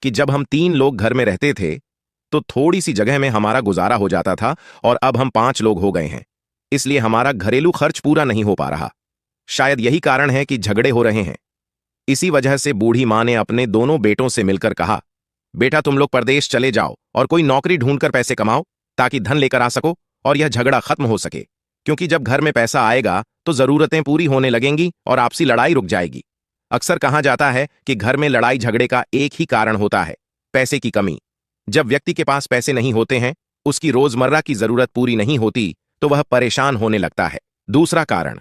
कि जब हम 3 लोग घर में रहते थे तो थोड़ी सी जगह में हमारा गुजारा हो जाता था और अब हम 5 लोग हो गए हैं, इसलिए हमारा घरेलू खर्च पूरा नहीं हो पा रहा। शायद यही कारण है कि झगड़े हो रहे हैं। इसी वजह से बूढ़ी मां ने अपने दोनों बेटों से मिलकर कहा, बेटा तुम लोग परदेश चले जाओ और कोई नौकरी ढूंढकर पैसे कमाओ ताकि धन लेकर आ सको और यह झगड़ा खत्म हो सके, क्योंकि जब घर में पैसा आएगा तो जरूरतें पूरी होने लगेंगी और आपसी लड़ाई रुक जाएगी। अक्सर कहा जाता है कि घर में लड़ाई झगड़े का एक ही कारण होता है, पैसे की कमी। जब व्यक्ति के पास पैसे नहीं होते हैं, उसकी रोजमर्रा की जरूरत पूरी नहीं होती, तो वह परेशान होने लगता है। दूसरा कारण,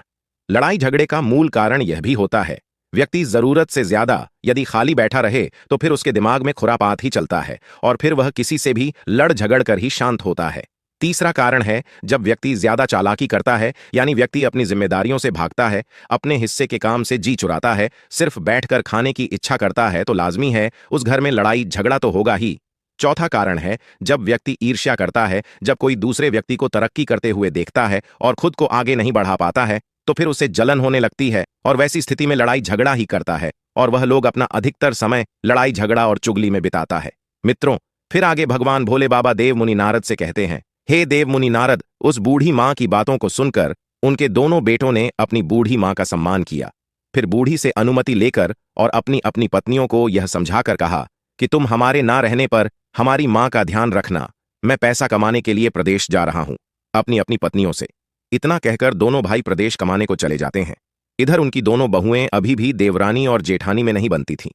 लड़ाई झगड़े का मूल कारण यह भी होता है, व्यक्ति जरूरत से ज्यादा यदि खाली बैठा रहे तो फिर उसके दिमाग में खुरापात ही चलता है और फिर वह किसी से भी लड़ झगड़ कर ही शांत होता है। तीसरा कारण है, जब व्यक्ति ज्यादा चालाकी करता है, यानी व्यक्ति अपनी जिम्मेदारियों से भागता है, अपने हिस्से के काम से जी चुराता है, सिर्फ बैठकर खाने की इच्छा करता है, तो लाजमी है उस घर में लड़ाई झगड़ा तो होगा ही। चौथा कारण है, जब व्यक्ति ईर्ष्या करता है, जब कोई दूसरे व्यक्ति को तरक्की करते हुए देखता है और खुद को आगे नहीं बढ़ा पाता है, तो फिर उसे जलन होने लगती है और वैसी स्थिति में लड़ाई झगड़ा ही करता है और वह लोग अपना अधिकतर समय लड़ाई झगड़ा और चुगली में बिताता है। मित्रों, फिर आगे भगवान भोले बाबा देव मुनि नारद से कहते हैं, हे देव मुनि नारद, उस बूढ़ी मां की बातों को सुनकर उनके दोनों बेटों ने अपनी बूढ़ी मां का सम्मान किया। फिर बूढ़ी से अनुमति लेकर और अपनी अपनी पत्नियों को यह समझाकर कहा कि तुम हमारे ना रहने पर हमारी मां का ध्यान रखना, मैं पैसा कमाने के लिए प्रदेश जा रहा हूं। अपनी अपनी पत्नियों से इतना कहकर दोनों भाई प्रदेश कमाने को चले जाते हैं। इधर उनकी दोनों बहुएं अभी भी देवरानी और जेठानी में नहीं बनती थीं।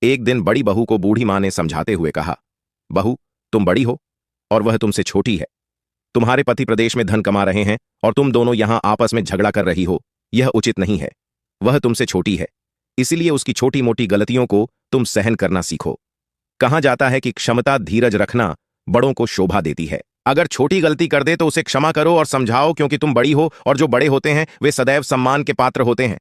एक दिन बड़ी बहू को बूढ़ी मां ने समझाते हुए कहा, बहू, तुम बड़ी हो और वह तुमसे छोटी है। तुम्हारे पति प्रदेश में धन कमा रहे हैं और तुम दोनों यहां आपस में झगड़ा कर रही हो, यह उचित नहीं है। वह तुमसे छोटी है, इसीलिए उसकी छोटी मोटी गलतियों को तुम सहन करना सीखो। कहा जाता है कि क्षमता धीरज रखना बड़ों को शोभा देती है। अगर छोटी गलती कर दे तो उसे क्षमा करो और समझाओ, क्योंकि तुम बड़ी हो और जो बड़े होते हैं वे सदैव सम्मान के पात्र होते हैं।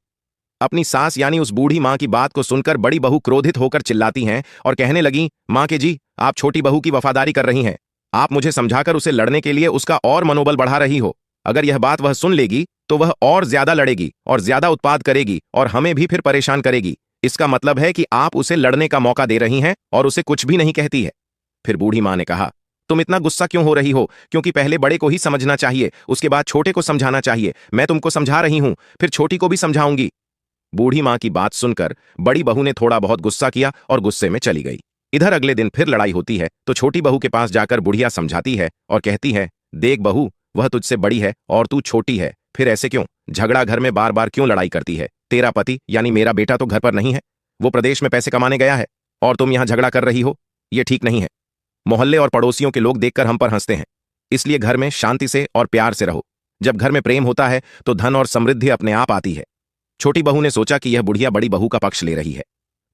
अपनी सास यानी उस बूढ़ी मां की बात को सुनकर बड़ी बहू क्रोधित होकर चिल्लाती हैं और कहने लगी, मां के जी, आप छोटी बहू की वफादारी कर रही हैं। आप मुझे समझाकर उसे लड़ने के लिए उसका और मनोबल बढ़ा रही हो। अगर यह बात वह सुन लेगी तो वह और ज्यादा लड़ेगी और ज्यादा उत्पाद करेगी और हमें भी फिर परेशान करेगी। इसका मतलब है कि आप उसे लड़ने का मौका दे रही हैं और उसे कुछ भी नहीं कहती है। फिर बूढ़ी मां ने कहा, तुम इतना गुस्सा क्यों हो रही हो? क्योंकि पहले बड़े को ही समझना चाहिए, उसके बाद छोटे को समझाना चाहिए। मैं तुमको समझा रही हूं, फिर छोटी को भी समझाऊंगी। बूढ़ी मां की बात सुनकर बड़ी बहू ने थोड़ा बहुत गुस्सा किया और गुस्से में चली गई। इधर अगले दिन फिर लड़ाई होती है तो छोटी बहू के पास जाकर बुढ़िया समझाती है और कहती है, देख बहू, वह तुझसे बड़ी है और तू छोटी है, फिर ऐसे क्यों? झगड़ा घर में बार बार क्यों लड़ाई करती है? तेरा पति यानी मेरा बेटा तो घर पर नहीं है, वो प्रदेश में पैसे कमाने गया है और तुम यहां झगड़ा कर रही हो, यह ठीक नहीं है। मोहल्ले और पड़ोसियों के लोग देखकर हम पर हंसते हैं, इसलिए घर में शांति से और प्यार से रहो। जब घर में प्रेम होता है तो धन और समृद्धि अपने आप आती है। छोटी बहू ने सोचा कि यह बुढ़िया बड़ी बहू का पक्ष ले रही है।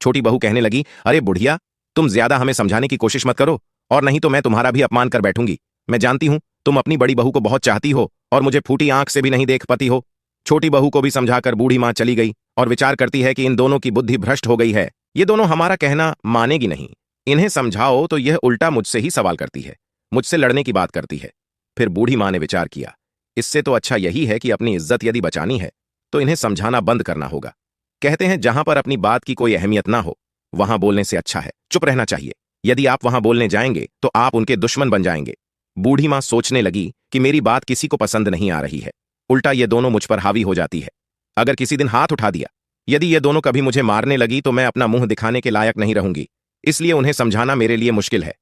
छोटी बहू कहने लगी, अरे बुढ़िया, तुम ज्यादा हमें समझाने की कोशिश मत करो, और नहीं तो मैं तुम्हारा भी अपमान कर बैठूंगी। मैं जानती हूं तुम अपनी बड़ी बहू को बहुत चाहती हो और मुझे फूटी आंख से भी नहीं देख पाती हो। छोटी बहू को भी समझाकर बूढ़ी मां चली गई और विचार करती है कि इन दोनों की बुद्धि भ्रष्ट हो गई है। ये दोनों हमारा कहना मानेगी नहीं, इन्हें समझाओ तो यह उल्टा मुझसे ही सवाल करती है, मुझसे लड़ने की बात करती है। फिर बूढ़ी मां ने विचार किया, इससे तो अच्छा यही है कि अपनी इज्जत यदि बचानी है तो इन्हें समझाना बंद करना होगा। कहते हैं, जहां पर अपनी बात की कोई अहमियत ना हो वहां बोलने से अच्छा है चुप रहना चाहिए। यदि आप वहां बोलने जाएंगे तो आप उनके दुश्मन बन जाएंगे। बूढ़ी मां सोचने लगी कि मेरी बात किसी को पसंद नहीं आ रही है, उल्टा ये दोनों मुझ पर हावी हो जाती है। अगर किसी दिन हाथ उठा दिया, यदि ये दोनों कभी मुझे मारने लगी तो मैं अपना मुंह दिखाने के लायक नहीं रहूंगी, इसलिए उन्हें समझाना मेरे लिए मुश्किल है।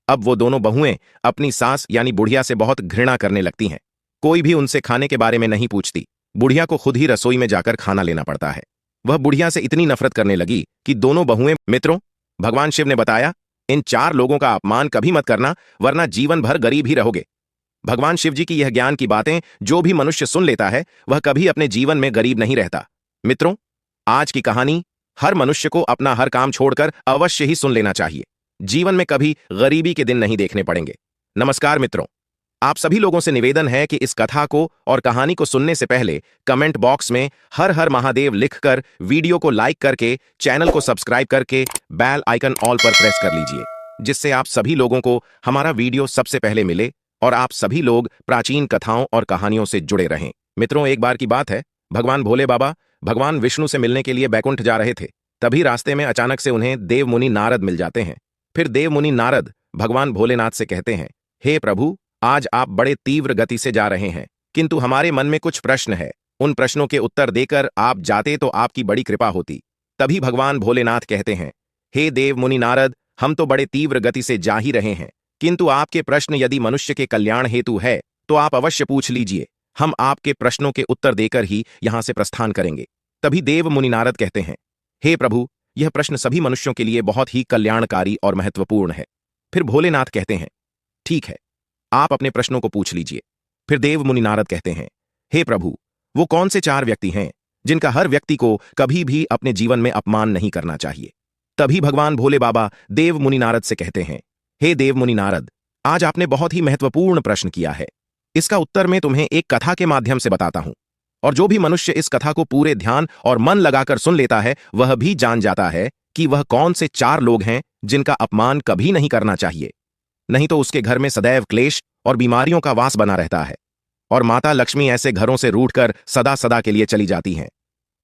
अब वो दोनों बहुएं अपनी सास यानी बुढ़िया से बहुत घृणा करने लगती हैं। कोई भी उनसे खाने के बारे में नहीं पूछती, बुढ़िया को खुद ही रसोई में जाकर खाना लेना पड़ता है। वह बुढ़िया से इतनी नफरत करने लगी कि दोनों बहुएं, मित्रों, भगवान शिव ने बताया, इन 4 लोगों का अपमान कभी मत करना, वरना जीवन भर गरीब ही रहोगे। भगवान शिव जी की यह ज्ञान की बातें जो भी मनुष्य सुन लेता है वह कभी अपने जीवन में गरीब नहीं रहता। मित्रों, आज की कहानी, हर मनुष्य को अपना हर काम छोड़कर अवश्य ही सुन लेना चाहिए। जीवन में कभी गरीबी के दिन नहीं देखने पड़ेंगे। नमस्कार मित्रों, आप सभी लोगों से निवेदन है कि इस कथा को और कहानी को सुनने से पहले कमेंट बॉक्स में हर हर महादेव लिखकर वीडियो को लाइक करके चैनल को सब्सक्राइब करके बेल आइकन ऑल पर प्रेस कर लीजिए, जिससे आप सभी लोगों को हमारा वीडियो सबसे पहले मिले और आप सभी लोग प्राचीन कथाओं और कहानियों से जुड़े रहें। मित्रों, एक बार की बात है, भगवान भोले बाबा भगवान विष्णु से मिलने के लिए बैकुंठ जा रहे थे। तभी रास्ते में अचानक से उन्हें देव मुनि नारद मिल जाते हैं। फिर देव मुनि नारद भगवान भोलेनाथ से कहते हैं, हे प्रभु, आज आप बड़े तीव्र गति से जा रहे हैं, किंतु हमारे मन में कुछ प्रश्न है। उन प्रश्नों के उत्तर देकर आप जाते तो आपकी बड़ी कृपा होती। तभी भगवान भोलेनाथ कहते हैं, हे देव मुनि नारद, हम तो बड़े तीव्र गति से जा ही रहे हैं, किंतु आपके प्रश्न यदि मनुष्य के कल्याण हेतु है तो आप अवश्य पूछ लीजिए। हम आपके प्रश्नों के उत्तर देकर ही यहां से प्रस्थान करेंगे। तभी देव मुनि नारद कहते हैं, हे प्रभु, यह प्रश्न सभी मनुष्यों के लिए बहुत ही कल्याणकारी और महत्वपूर्ण है। फिर भोलेनाथ कहते हैं, ठीक है, आप अपने प्रश्नों को पूछ लीजिए। फिर देव मुनि नारद कहते हैं, हे प्रभु, वो कौन से 4 व्यक्ति हैं जिनका हर व्यक्ति को कभी भी अपने जीवन में अपमान नहीं करना चाहिए। तभी भगवान भोले बाबा देव मुनि नारद से कहते हैं, हे देव मुनि नारद, आज आपने बहुत ही महत्वपूर्ण प्रश्न किया है। इसका उत्तर मैं तुम्हें एक कथा के माध्यम से बताता हूं, और जो भी मनुष्य इस कथा को पूरे ध्यान और मन लगाकर सुन लेता है वह भी जान जाता है कि वह कौन से 4 लोग हैं जिनका अपमान कभी नहीं करना चाहिए, नहीं तो उसके घर में सदैव क्लेश और बीमारियों का वास बना रहता है, और माता लक्ष्मी ऐसे घरों से रूठकर सदा सदा के लिए चली जाती हैं।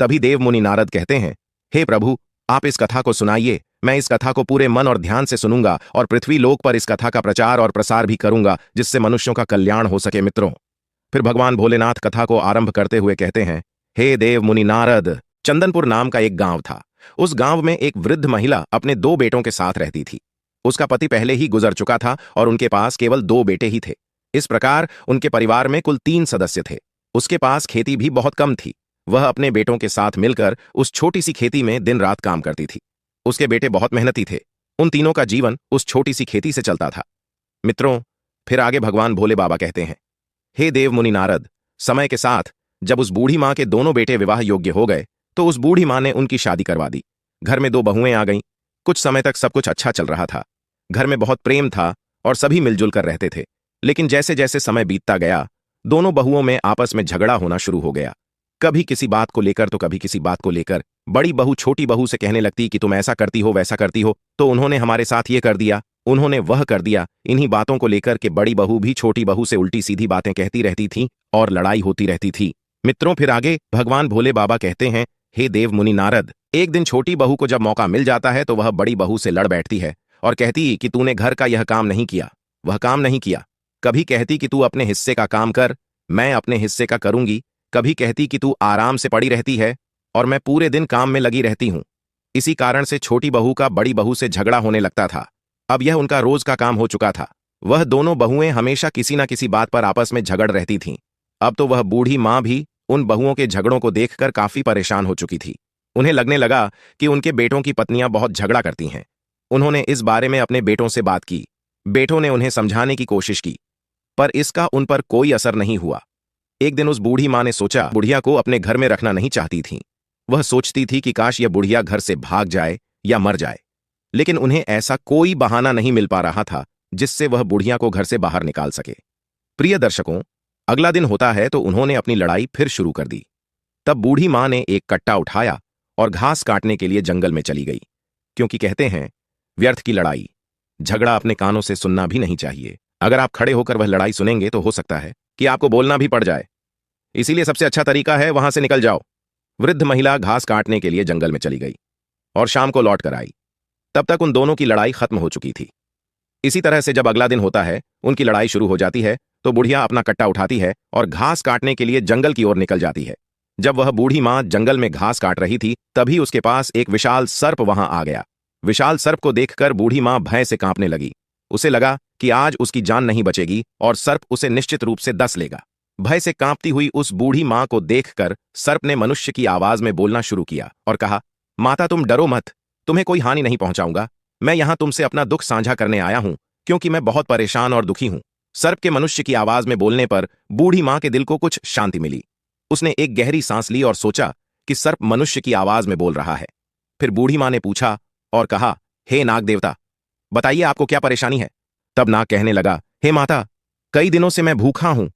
तभी देव मुनि नारद कहते हैं, हे प्रभु, आप इस कथा को सुनाइए। मैं इस कथा को पूरे मन और ध्यान से सुनूंगा और पृथ्वी लोक पर इस कथा का प्रचार और प्रसार भी करूंगा, जिससे मनुष्यों का कल्याण हो सके। मित्रों, फिर भगवान भोलेनाथ कथा को आरंभ करते हुए कहते हैं, हे देव मुनि नारद, चंदनपुर नाम का एक गांव था। उस गांव में एक वृद्ध महिला अपने 2 बेटों के साथ रहती थी। उसका पति पहले ही गुजर चुका था और उनके पास केवल 2 बेटे ही थे। इस प्रकार उनके परिवार में कुल 3 सदस्य थे। उसके पास खेती भी बहुत कम थी। वह अपने बेटों के साथ मिलकर उस छोटी सी खेती में दिन रात काम करती थी। उसके बेटे बहुत मेहनती थे। उन तीनों का जीवन उस छोटी सी खेती से चलता था। मित्रों, फिर आगे भगवान भोले बाबा कहते हैं, हे देव मुनि नारद, समय के साथ जब उस बूढ़ी मां के दोनों बेटे विवाह योग्य हो गए तो उस बूढ़ी मां ने उनकी शादी करवा दी। घर में 2 बहुएं आ गईं। कुछ समय तक सब कुछ अच्छा चल रहा था। घर में बहुत प्रेम था और सभी मिलजुल कर रहते थे। लेकिन जैसे जैसे समय बीतता गया, दोनों बहुओं में आपस में झगड़ा होना शुरू हो गया। कभी किसी बात को लेकर तो कभी किसी बात को लेकर। बड़ी बहू छोटी बहू से कहने लगती कि तुम ऐसा करती हो, वैसा करती हो, तो उन्होंने हमारे साथ ये कर दिया, उन्होंने वह कर दिया। इन्हीं बातों को लेकर के बड़ी बहू भी छोटी बहू से उल्टी सीधी बातें कहती रहती थी और लड़ाई होती रहती थी। मित्रों, फिर आगे भगवान भोले बाबा कहते हैं, हे देव मुनि नारद, एक दिन छोटी बहू को जब मौका मिल जाता है तो वह बड़ी बहू से लड़ बैठती है और कहती कि तूने घर का यह काम नहीं किया, वह काम नहीं किया। कभी कहती कि तू अपने हिस्से का काम कर, मैं अपने हिस्से का करूंगी। कभी कहती कि तू आराम से पड़ी रहती है और मैं पूरे दिन काम में लगी रहती हूं। इसी कारण से छोटी बहू का बड़ी बहू से झगड़ा होने लगता था। अब यह उनका रोज का काम हो चुका था। वह दोनों बहुएं हमेशा किसी न किसी बात पर आपस में झगड़ रहती थीं। अब तो वह बूढ़ी मां भी उन बहुओं के झगड़ों को देखकर काफी परेशान हो चुकी थी। उन्हें लगने लगा कि उनके बेटों की पत्नियां बहुत झगड़ा करती हैं। उन्होंने इस बारे में अपने बेटों से बात की। बेटों ने उन्हें समझाने की कोशिश की, पर इसका उन पर कोई असर नहीं हुआ। एक दिन उस बूढ़ी मां ने सोचा, बुढ़िया को अपने घर में रखना नहीं चाहती थी। वह सोचती थी कि काश यह बुढ़िया घर से भाग जाए या मर जाए, लेकिन उन्हें ऐसा कोई बहाना नहीं मिल पा रहा था जिससे वह बुढ़िया को घर से बाहर निकाल सके। प्रिय दर्शकों, अगला दिन होता है तो उन्होंने अपनी लड़ाई फिर शुरू कर दी। तब बूढ़ी मां ने एक कट्टा उठाया और घास काटने के लिए जंगल में चली गई, क्योंकि कहते हैं, व्यर्थ की लड़ाई, झगड़ा अपने कानों से सुनना भी नहीं चाहिए। अगर आप खड़े होकर वह लड़ाई सुनेंगे तो हो सकता है कि आपको बोलना भी पड़ जाए। इसीलिए सबसे अच्छा तरीका है वहां से निकल जाओ। वृद्ध महिला घास काटने के लिए जंगल में चली गई और शाम को लौट कर आई। तब तक उन दोनों की लड़ाई खत्म हो चुकी थी। इसी तरह से जब अगला दिन होता है, उनकी लड़ाई शुरू हो जाती है, तो बुढ़िया अपना कट्टा उठाती है और घास काटने के लिए जंगल की ओर निकल जाती है। जब वह बूढ़ी मां जंगल में घास काट रही थी, तभी उसके पास एक विशाल सर्प वहां आ गया। विशाल सर्प को देखकर बूढ़ी मां भय से कांपने लगी। उसे लगा कि आज उसकी जान नहीं बचेगी और सर्प उसे निश्चित रूप से डस लेगा। भय से कांपती हुई उस बूढ़ी मां को देखकर सर्प ने मनुष्य की आवाज में बोलना शुरू किया और कहा, माता तुम डरो मत, तुम्हें कोई हानि नहीं पहुंचाऊंगा। मैं यहां तुमसे अपना दुख साझा करने आया हूं, क्योंकि मैं बहुत परेशान और दुखी हूं। सर्प के मनुष्य की आवाज में बोलने पर बूढ़ी मां के दिल को कुछ शांति मिली। उसने एक गहरी सांस ली और सोचा कि सर्प मनुष्य की आवाज में बोल रहा है। फिर बूढ़ी मां ने पूछा और कहा, हे नाग देवता, बताइए आपको क्या परेशानी है। तब नाग कहने लगा, हे माता, कई दिनों से मैं भूखा हूं,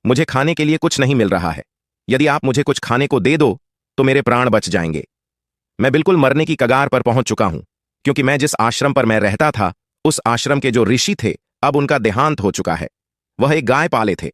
मुझे खाने के लिए कुछ नहीं मिल रहा है। यदि आप मुझे कुछ खाने को दे दो तो मेरे प्राण बच जाएंगे। मैं बिल्कुल मरने की कगार पर पहुंच चुका हूं, क्योंकि मैं जिस आश्रम पर मैं रहता था, उस आश्रम के जो ऋषि थे, अब उनका देहांत हो चुका है। वह एक गाय पाले थे।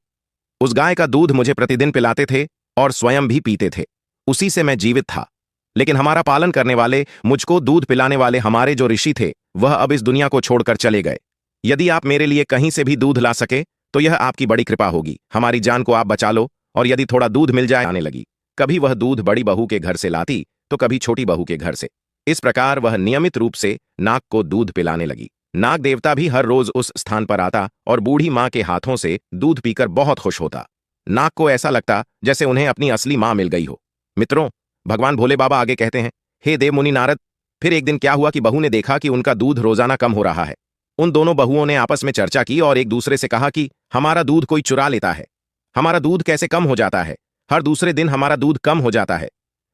उस गाय का दूध मुझे प्रतिदिन पिलाते थे और स्वयं भी पीते थे। उसी से मैं जीवित था। लेकिन हमारा पालन करने वाले, मुझको दूध पिलाने वाले हमारे जो ऋषि थे, वह अब इस दुनिया को छोड़कर चले गए। यदि आप मेरे लिए कहीं से भी दूध ला सके तो यह आपकी बड़ी कृपा होगी। हमारी जान को आप बचा लो, और यदि थोड़ा दूध मिल जाए। आने लगी। कभी वह दूध बड़ी बहू के घर से लाती तो कभी छोटी बहू के घर से। इस प्रकार वह नियमित रूप से नाग को दूध पिलाने लगी। नाग देवता भी हर रोज उस स्थान पर आता और बूढ़ी माँ के हाथों से दूध पीकर बहुत खुश होता। नाग को ऐसा लगता जैसे उन्हें अपनी असली माँ मिल गई हो। मित्रों, भगवान भोले बाबा आगे कहते हैं, हे देव मुनि नारद, फिर एक दिन क्या हुआ कि बहू ने देखा कि उनका दूध रोजाना कम हो रहा है। उन दोनों बहुओं ने आपस में चर्चा की और एक दूसरे से कहा कि हमारा दूध कोई चुरा लेता है। हमारा दूध कैसे कम हो जाता है? हर दूसरे दिन हमारा दूध कम हो जाता है।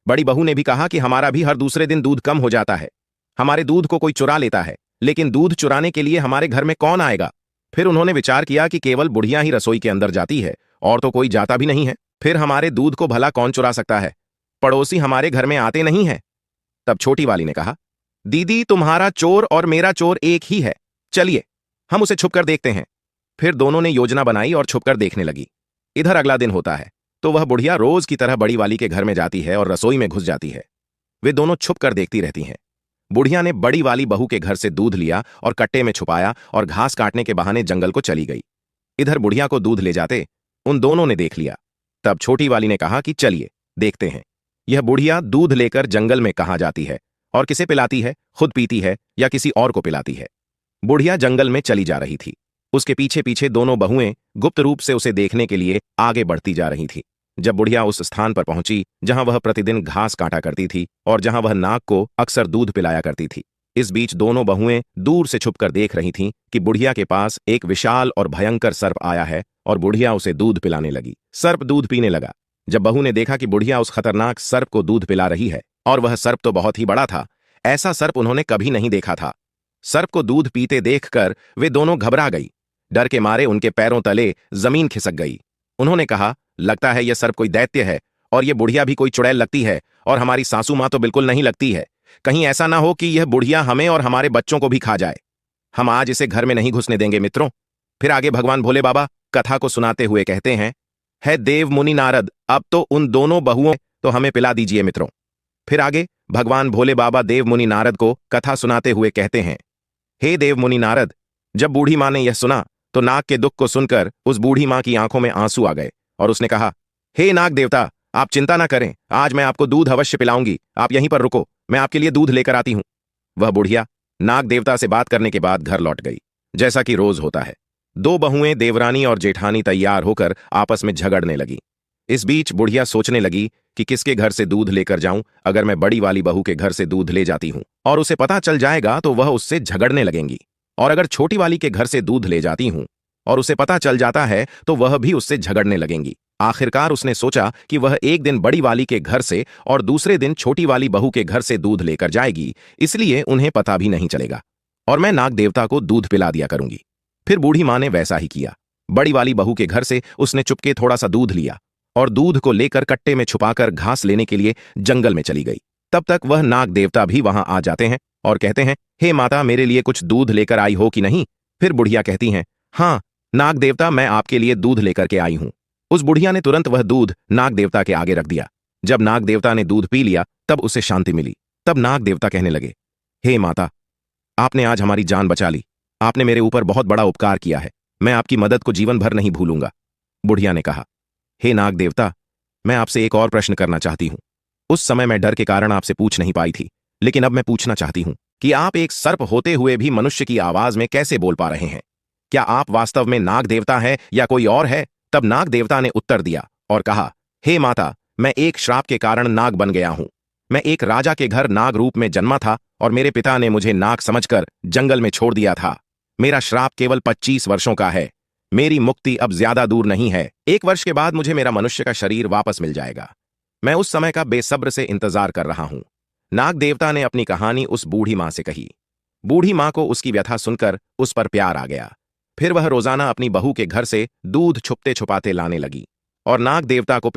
बड़ी बहू ने भी कहा कि हमारा भी हर दूसरे दिन दूध कम हो जाता है। हमारे दूध को कोई चुरा लेता है, लेकिन दूध चुराने के लिए हमारे घर में कौन आएगा? फिर उन्होंने विचार किया कि केवल बुढ़िया ही रसोई के अंदर जाती है और तो कोई जाता भी नहीं है। फिर हमारे दूध को भला कौन चुरा सकता है? पड़ोसी हमारे घर में आते नहीं है। तब छोटी वाली ने कहा, दीदी, तुम्हारा चोर और मेरा चोर एक ही है। चलिए हम उसे छुपकर देखते हैं। फिर दोनों ने योजना बनाई और छुपकर देखने लगी। इधर अगला दिन होता है तो वह बुढ़िया रोज की तरह बड़ी वाली के घर में जाती है और रसोई में घुस जाती है। वे दोनों छुपकर देखती रहती हैं। बुढ़िया ने बड़ी वाली बहू के घर से दूध लिया और कट्टे में छुपाया और घास काटने के बहाने जंगल को चली गई। इधर बुढ़िया को दूध ले जाते उन दोनों ने देख लिया। तब छोटी वाली ने कहा कि चलिए देखते हैं, यह बुढ़िया दूध लेकर जंगल में कहाँ जाती है और किसे पिलाती है, खुद पीती है या किसी और को पिलाती है। बुढ़िया जंगल में चली जा रही थी। उसके पीछे पीछे दोनों बहुएं गुप्त रूप से उसे देखने के लिए आगे बढ़ती जा रही थी। जब बुढ़िया उस स्थान पर पहुंची जहां वह प्रतिदिन घास काटा करती थी और जहां वह नाग को अक्सर दूध पिलाया करती थी, इस बीच दोनों बहुएं दूर से छुपकर देख रही थीं कि बुढ़िया के पास एक विशाल और भयंकर सर्प आया है और बुढ़िया उसे दूध पिलाने लगी। सर्प दूध पीने लगा। जब बहू ने देखा कि बुढ़िया उस खतरनाक सर्प को दूध पिला रही है, और वह सर्प तो बहुत ही बड़ा था, ऐसा सर्प उन्होंने कभी नहीं देखा था। सर्प को दूध पीते देखकर वे दोनों घबरा गई। डर के मारे उनके पैरों तले जमीन खिसक गई। उन्होंने कहा, लगता है यह सर्प कोई दैत्य है और यह बुढ़िया भी कोई चुड़ैल लगती है, और हमारी सासू माँ तो बिल्कुल नहीं लगती है। कहीं ऐसा ना हो कि यह बुढ़िया हमें और हमारे बच्चों को भी खा जाए। हम आज इसे घर में नहीं घुसने देंगे। मित्रों, फिर आगे भगवान भोले बाबा कथा को सुनाते हुए कहते हैं, है देव मुनि नारद, अब तो उन दोनों बहुओं तो हमें पिला दीजिए। मित्रों, फिर आगे भगवान भोले बाबा देव मुनि नारद को कथा सुनाते हुए कहते हैं, हे देव मुनि नारद, जब बूढ़ी माँ ने यह सुना तो नाग के दुख को सुनकर उस बूढ़ी माँ की आंखों में आंसू आ गए और उसने कहा, हे नाग देवता, आप चिंता ना करें, आज मैं आपको दूध अवश्य पिलाऊंगी। आप यहीं पर रुको, मैं आपके लिए दूध लेकर आती हूं। वह बुढ़िया नाग देवता से बात करने के बाद घर लौट गई। जैसा कि रोज होता है, दो बहुएं देवरानी और जेठानी तैयार होकर आपस में झगड़ने लगी। इस बीच बुढ़िया सोचने लगी कि किसके घर से दूध लेकर जाऊं। अगर मैं बड़ी वाली बहू के घर से दूध ले जाती हूं और उसे पता चल जाएगा तो वह उससे झगड़ने लगेंगी, और अगर छोटी वाली के घर से दूध ले जाती हूं और उसे पता चल जाता है तो वह भी उससे झगड़ने लगेंगी। आखिरकार उसने सोचा कि वह एक दिन बड़ी वाली के घर से और दूसरे दिन छोटी वाली बहू के घर से दूध लेकर जाएगी, इसलिए उन्हें पता भी नहीं चलेगा और मैं नाग देवता को दूध पिला दिया करूंगी। फिर बूढ़ी माँ ने वैसा ही किया। बड़ी वाली बहू के घर से उसने चुपके थोड़ा सा दूध लिया और दूध को लेकर कट्टे में छुपाकर घास लेने के लिए जंगल में चली गई। तब तक वह नाग देवता भी वहां आ जाते हैं और कहते हैं, हे माता, मेरे लिए कुछ दूध लेकर आई हो कि नहीं? फिर बुढ़िया कहती हैं, हाँ नाग देवता, मैं आपके लिए दूध लेकर के आई हूं। उस बुढ़िया ने तुरंत वह दूध नाग देवता के आगे रख दिया। जब नाग देवता ने दूध पी लिया तब उसे शांति मिली। तब नाग देवता कहने लगे, हे माता, आपने आज हमारी जान बचा ली। आपने मेरे ऊपर बहुत बड़ा उपकार किया है। मैं आपकी मदद को जीवन भर नहीं भूलूंगा। बुढ़िया ने कहा, हे नाग देवता, मैं आपसे एक और प्रश्न करना चाहती हूं। उस समय मैं डर के कारण आपसे पूछ नहीं पाई थी, लेकिन अब मैं पूछना चाहती हूं कि आप एक सर्प होते हुए भी मनुष्य की आवाज में कैसे बोल पा रहे हैं? क्या आप वास्तव में नाग देवता हैं या कोई और है? तब नाग देवता ने उत्तर दिया और कहा, हे माता, मैं एक श्राप के कारण नाग बन गया हूं। मैं एक राजा के घर नाग रूप में जन्मा था और मेरे पिता ने मुझे नाग समझकर जंगल में छोड़ दिया था। मेरा श्राप केवल 25 वर्षों का है। मेरी मुक्ति अब ज्यादा दूर नहीं है। 1 वर्ष के बाद मुझे मेरा मनुष्य का शरीर वापस मिल जाएगा। मैं उस समय का बेसब्र से इंतजार कर रहा हूं। नाग देवता ने अपनी कहानी उस बूढ़ी मां से कही। बूढ़ी मां को उसकी व्यथा सुनकर उस पर प्यार आ गया। फिर वह रोजाना अपनी बहू के घर से दूध छुपते छुपाते लाने लगी और नाग देवता को